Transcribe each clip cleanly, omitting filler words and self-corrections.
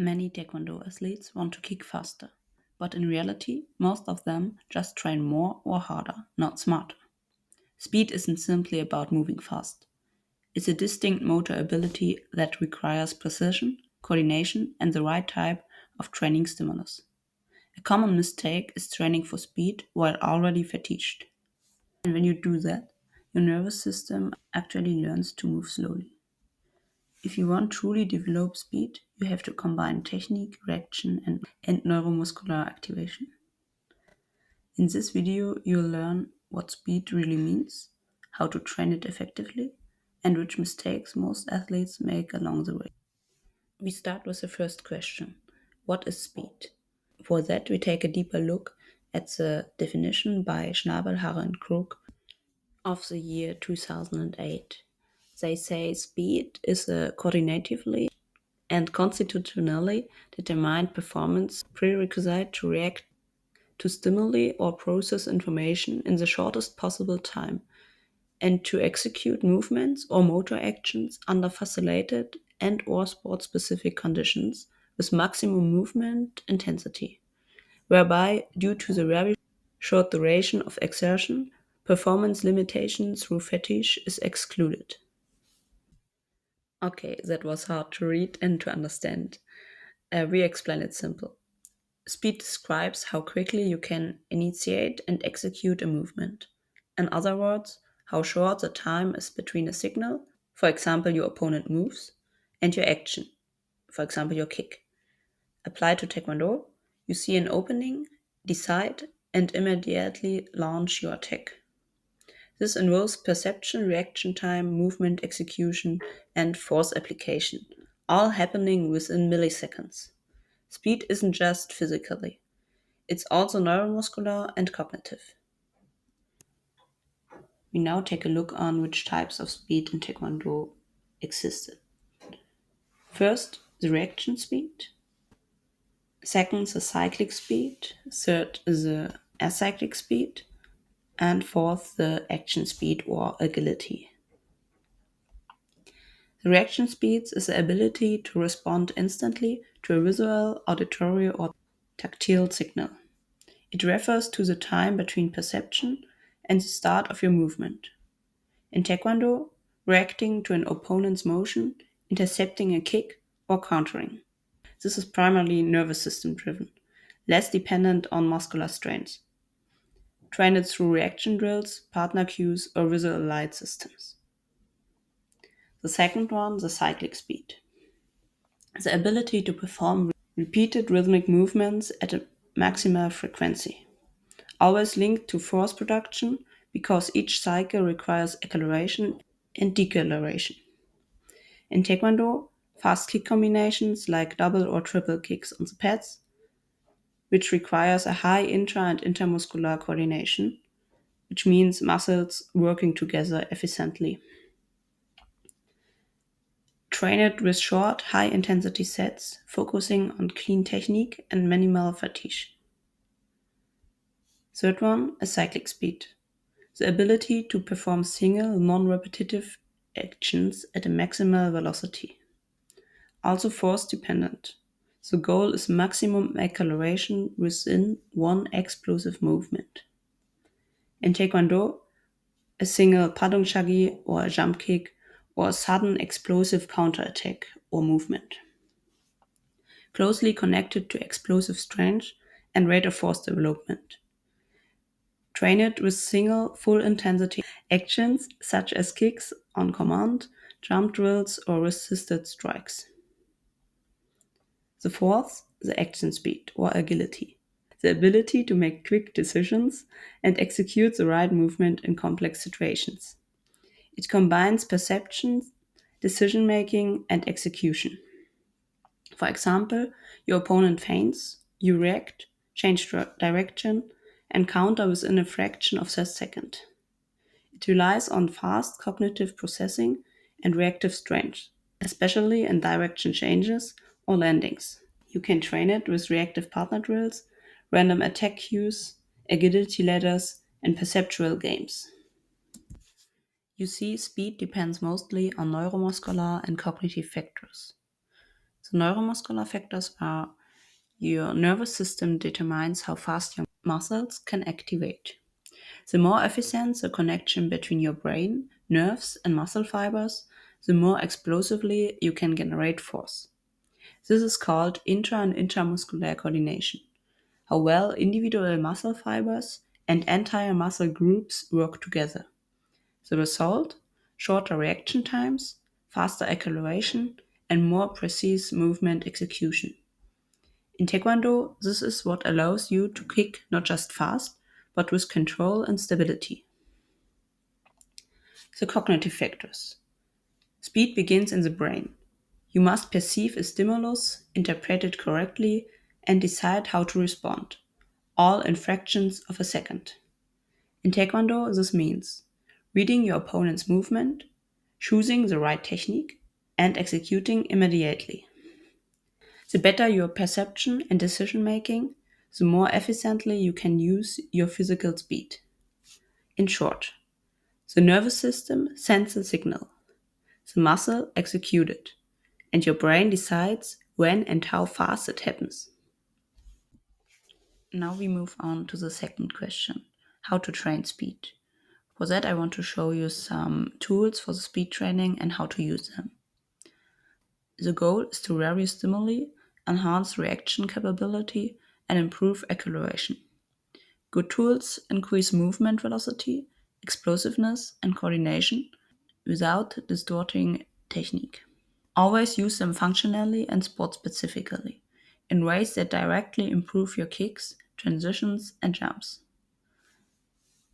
Many Taekwondo athletes want to kick faster, but in reality, most of them just train more or harder, not smarter. Speed isn't simply about moving fast. It's a distinct motor ability that requires precision, coordination, and the right type of training stimulus. A common mistake is training for speed while already fatigued. And when you do that, your nervous system actually learns to move slowly. If you want truly develop speed, you have to combine technique, reaction, and neuromuscular activation. In this video, you'll learn what speed really means, how to train it effectively, and which mistakes most athletes make along the way. We start with the first question. What is speed? For that, we take a deeper look at the definition by Schnabel, Harrer and Crook of the year 2008. They say speed is a coordinatively and constitutionally determined performance prerequisite to react to stimuli or process information in the shortest possible time and to execute movements or motor actions under facilitated and or sport-specific conditions with maximum movement intensity, whereby, due to the very short duration of exertion, performance limitation through fatigue is excluded. Okay, that was hard to read and to understand. We explain it simple. Speed describes how quickly you can initiate and execute a movement. In other words, how short the time is between a signal, for example, your opponent moves, and your action, for example, your kick. Applied to Taekwondo, you see an opening, decide, and immediately launch your attack. This involves perception, reaction time, movement execution, and force application, all happening within milliseconds. Speed isn't just physically, it's also neuromuscular and cognitive. We now take a look on which types of speed in Taekwondo existed. First, the reaction speed. Second, the cyclic speed. Third, the acyclic speed. And fourth, the action speed or agility. The reaction speed is the ability to respond instantly to a visual, auditory, or tactile signal. It refers to the time between perception and the start of your movement. In Taekwondo, reacting to an opponent's motion, intercepting a kick, or countering. This is primarily nervous system driven, less dependent on muscular strains. Train it through reaction drills, partner cues, or visual light systems. The second one, the cyclic speed. The ability to perform repeated rhythmic movements at a maximal frequency. Always linked to force production because each cycle requires acceleration and deceleration. In Taekwondo, fast kick combinations like double or triple kicks on the pads, which requires a high intra and intermuscular coordination, which means muscles working together efficiently. Train it with short, high-intensity sets, focusing on clean technique and minimal fatigue. Third one, a cyclic speed. The ability to perform single, non-repetitive actions at a maximal velocity. Also force dependent. The goal is maximum acceleration within one explosive movement. In Taekwondo, a single padong chagi or a jump kick or a sudden explosive counterattack or movement. Closely connected to explosive strength and rate of force development. Train it with single, full intensity actions such as kicks on command, jump drills, or resisted strikes. The fourth, the action speed or agility. The ability to make quick decisions and execute the right movement in complex situations. It combines perception, decision making, and execution. For example, your opponent feints, you react, change direction, and counter within a fraction of a second. It relies on fast cognitive processing and reactive strength, especially in direction changes or landings. You can train it with reactive partner drills, random attack cues, agility ladders, and perceptual games. You see, speed depends mostly on neuromuscular and cognitive factors. The neuromuscular factors are your nervous system determines how fast your muscles can activate. The more efficient the connection between your brain, nerves, and muscle fibers, the more explosively you can generate force. This is called intra and intramuscular coordination, how well individual muscle fibers and entire muscle groups work together. The result? Shorter reaction times, faster acceleration, and more precise movement execution. In Taekwondo, this is what allows you to kick not just fast, but with control and stability. The cognitive factors. Speed begins in the brain. You must perceive a stimulus, interpret it correctly, and decide how to respond, all in fractions of a second. In Taekwondo, this means reading your opponent's movement, choosing the right technique, and executing immediately. The better your perception and decision making, the more efficiently you can use your physical speed. In short, the nervous system sends a signal, the muscle executes it, and your brain decides when and how fast it happens. Now we move on to the second question, how to train speed. For that, I want to show you some tools for the speed training and how to use them. The goal is to vary stimuli, enhance reaction capability, and improve acceleration. Good tools increase movement velocity, explosiveness, and coordination without distorting technique. Always use them functionally and sport specifically, in ways that directly improve your kicks, transitions, and jumps.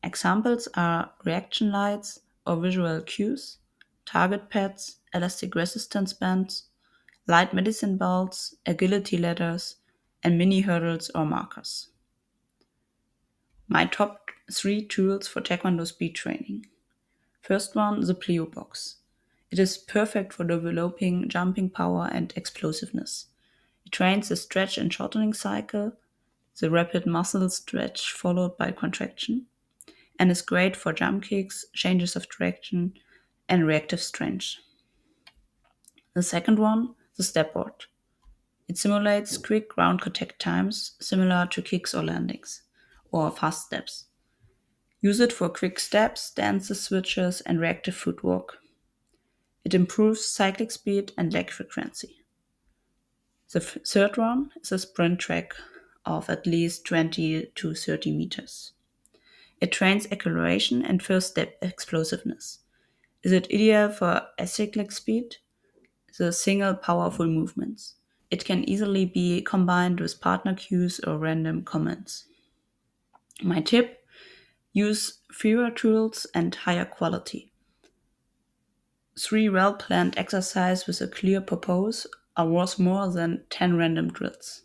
Examples are reaction lights or visual cues, target pads, elastic resistance bands, light medicine balls, agility ladders, and mini hurdles or markers. My top 3 tools for Taekwondo speed training. First one, the Pleo box. It is perfect for developing jumping power and explosiveness. It trains the stretch and shortening cycle, the rapid muscle stretch followed by contraction, and is great for jump kicks, changes of direction, and reactive strength. The second one, the step board. It simulates quick ground contact times similar to kicks or landings, or fast steps. Use it for quick steps, dances, switches, and reactive footwork. It improves cyclic speed and leg frequency. The third one is a sprint track of at least 20 to 30 meters. It trains acceleration and first step explosiveness. Is it ideal for acyclic speed? The single powerful movements. It can easily be combined with partner cues or random comments. My tip: use fewer tools and higher quality. 3 well-planned exercises with a clear purpose are worth more than 10 random drills.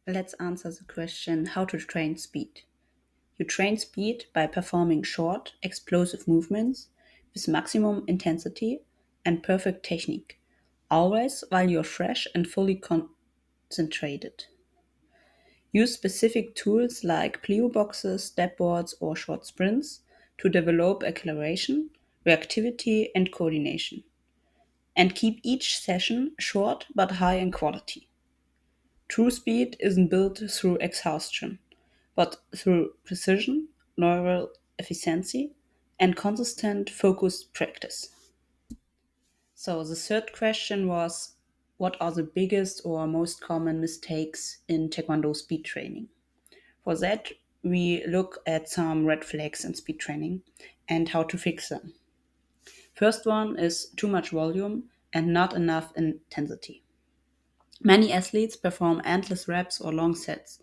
Let's answer the question how to train speed. You train speed by performing short, explosive movements with maximum intensity and perfect technique, always while you're fresh and fully concentrated. Use specific tools like pleo boxes, step boards, or short sprints to develop acceleration, reactivity, and coordination. And keep each session short but high in quality. True speed isn't built through exhaustion, but through precision, neural efficiency, and consistent focused practice. So the third question was, what are the biggest or most common mistakes in Taekwondo speed training? For that, we look at some red flags in speed training and how to fix them. First one is too much volume and not enough intensity. Many athletes perform endless reps or long sets.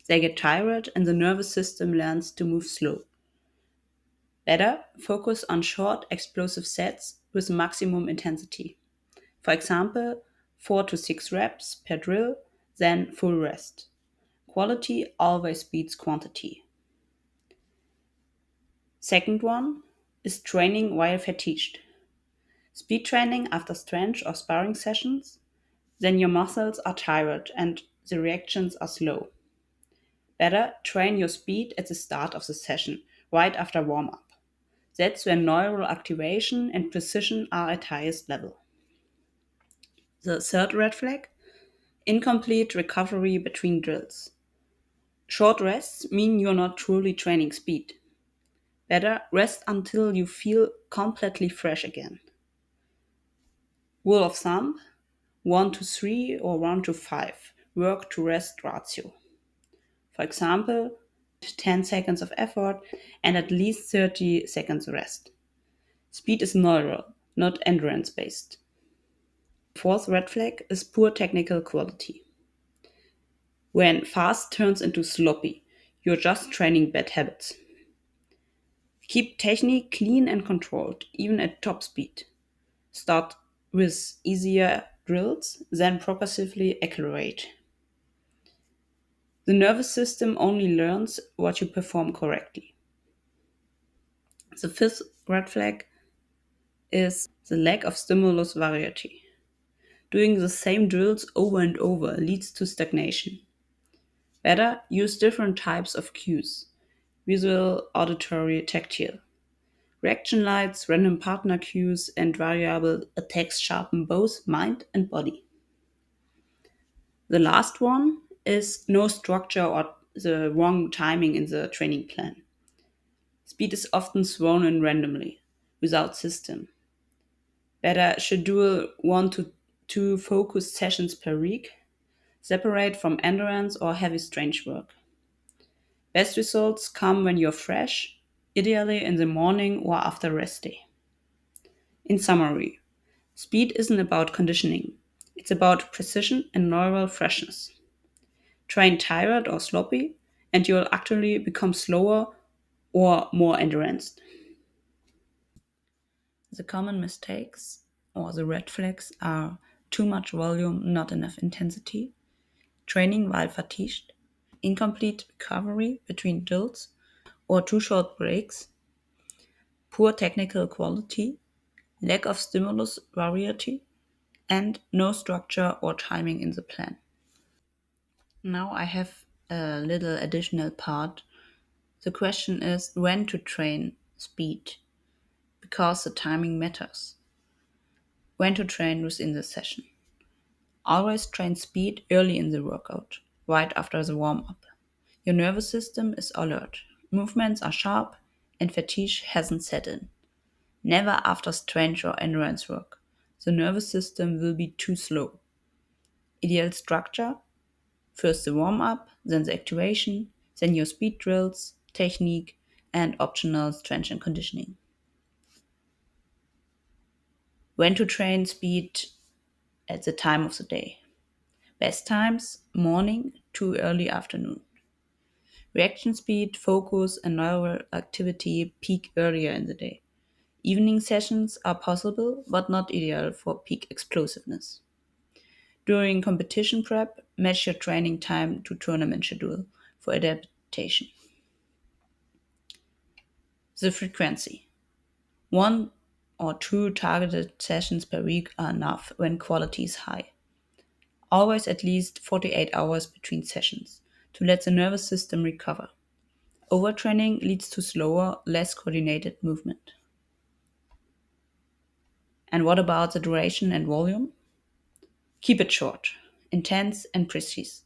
They get tired and the nervous system learns to move slow. Better, focus on short, explosive sets with maximum intensity. For example, 4 to 6 reps per drill, then full rest. Quality always beats quantity. Second one is training while fatigued. Speed training after strength or sparring sessions, then your muscles are tired and the reactions are slow. Better, train your speed at the start of the session, right after warm up. That's when neural activation and precision are at highest level. The third red flag: incomplete recovery between drills. Short rests mean you're not truly training speed. Better rest until you feel completely fresh again. Rule of thumb: 1 to 3 or 1 to 5 work to rest ratio. For example, 10 seconds of effort and at least 30 seconds rest. Speed is neural, not endurance based. Fourth red flag is poor technical quality. When fast turns into sloppy, you're just training bad habits. Keep technique clean and controlled, even at top speed. Start with easier drills, then progressively accelerate. The nervous system only learns what you perform correctly. The fifth red flag is the lack of stimulus variety. Doing the same drills over and over leads to stagnation. Better use different types of cues: visual, auditory, tactile. Reaction lights, random partner cues, and variable attacks sharpen both mind and body. The last one is no structure or the wrong timing in the training plan. Speed is often thrown in randomly, without system. Better schedule 1 to 2 focused sessions per week. Separate from endurance or heavy strength work. Best results come when you're fresh, ideally in the morning or after rest day. In summary, speed isn't about conditioning, it's about precision and neural freshness. Train tired or sloppy, and you'll actually become slower or more endurance. The common mistakes or the red flags are too much volume, not enough intensity, training while fatigued, incomplete recovery between drills or too short breaks, poor technical quality, lack of stimulus variety, and no structure or timing in the plan. Now I have a little additional part. The question is when to train speed, because the timing matters. When to train within the session. Always train speed early in the workout, right after the warm up. Your nervous system is alert, movements are sharp, and fatigue hasn't set in. Never after strength or endurance work. The nervous system will be too slow. Ideal structure: first the warm up, then the activation, then your speed drills, technique, and optional strength and conditioning. When to train speed at the time of the day. Best times: morning to early afternoon. Reaction speed, focus, and neural activity peak earlier in the day. Evening sessions are possible, but not ideal for peak explosiveness. During competition prep, match your training time to tournament schedule for adaptation. The frequency: 1 or 2 targeted sessions per week are enough when quality is high. Always at least 48 hours between sessions to let the nervous system recover. Overtraining leads to slower, less coordinated movement. And what about the duration and volume? Keep it short, intense, and precise.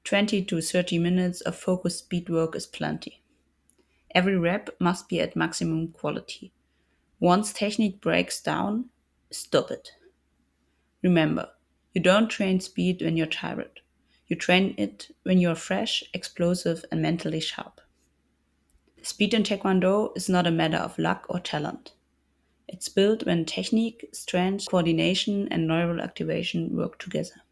20 to 30 minutes of focused speed work is plenty. Every rep must be at maximum quality. Once technique breaks down, stop it. Remember, you don't train speed when you're tired. You train it when you're fresh, explosive, and mentally sharp. Speed in Taekwondo is not a matter of luck or talent. It's built when technique, strength, coordination, and neural activation work together.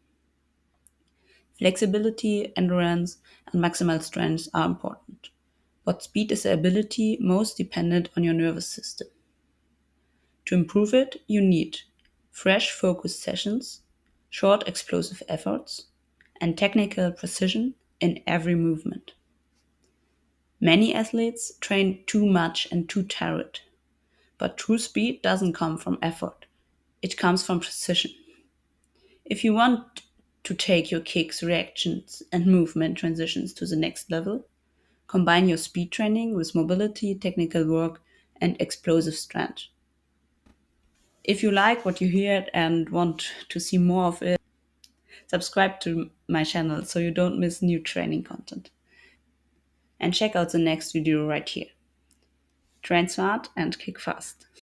Flexibility, endurance, and maximal strength are important, but speed is the ability most dependent on your nervous system. To improve it, you need fresh, focused sessions, short, explosive efforts, and technical precision in every movement. Many athletes train too much and too tired, but true speed doesn't come from effort, it comes from precision. If you want to take your kicks, reactions, and movement transitions to the next level, combine your speed training with mobility, technical work, and explosive strength. If you like what you heard and want to see more of it, subscribe to my channel so you don't miss new training content. And check out the next video right here. Train smart and kick fast.